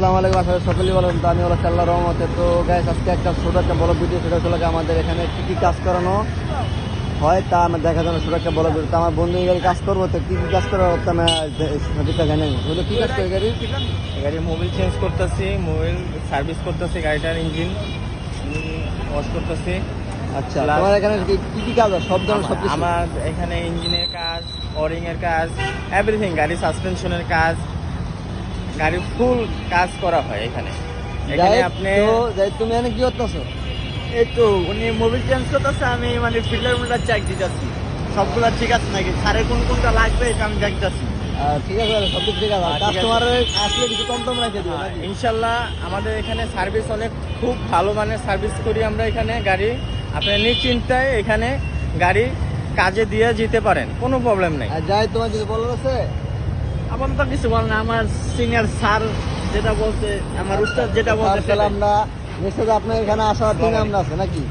আসসালামু আলাইকুম, আসলে সকলেই বলেন তো আমি হলো আল্লাহর রহমতে। তো গাইস আজকে একটা ছোট একটা বড় ভিডিও, সেটা হলো আমাদের এখানে কি কি কাজ করানো হয় তা আমার দেখার জন্য ছোট একটা বড় ভিডিও। তো আমার বন্ধু এই গাড়ি কাজ করবো, তো কি কি কাজ করা হতো আমি সঠিকটা জানি না। বলে কি কাজ করে গাড়ি মোবিল চেঞ্জ করতেছি, মোবিল সার্ভিস করতেছি, গাড়িটার ইঞ্জিন ওয়াশ করতেছি। আচ্ছা, Plus তোমার এখানে কি কি কাজ হয়? সব ধরনের সব কিছু? আমার এখানে ইঞ্জিনের কাজ, ওয়ারিং এর কাজ, এভরিথিং, গাড়ি সাসপেনশনের কাজ, গাড়ির ফুল কাজ করা হয় এখানে। এখানে আপনি তুমি এখানে কি করতেছো? এই তো উনি মোবিল চেঞ্জ করতেছে, আমি মানে ফিল্টার মিটার চেক দিতেছি সবগুলা ঠিক আছে নাকি, সারের কোনটা লাগবে এটা আমি দেখতেছি। ঠিক আছে, সব কিছু ঠিক আছে। ঠিক আছে। কাস্টমার আসলে কিছু কম টম রেখে দিবে নাকি? ইনশাল্লাহ আমাদের এখানে সার্ভিস অনেক খুব ভালো মানের সার্ভিস করি আমরা এখানে। গাড়ি আপনি নিশ্চিন্তায় এখানে গাড়ি কাজে দিয়ে যেতে পারেন, কোনো প্রবলেম নেই। আর যাই, তোমার কিছু বলার আছে? আমার তো কিছু বল না, আমার সিনিয়র স্যার যেটা বলছে, আমার উস্তাদ যেটা বলছে তাহলে আমরা নিশ্চয় আপনার এখানে আসার দিনে আমরা আছে নাকি?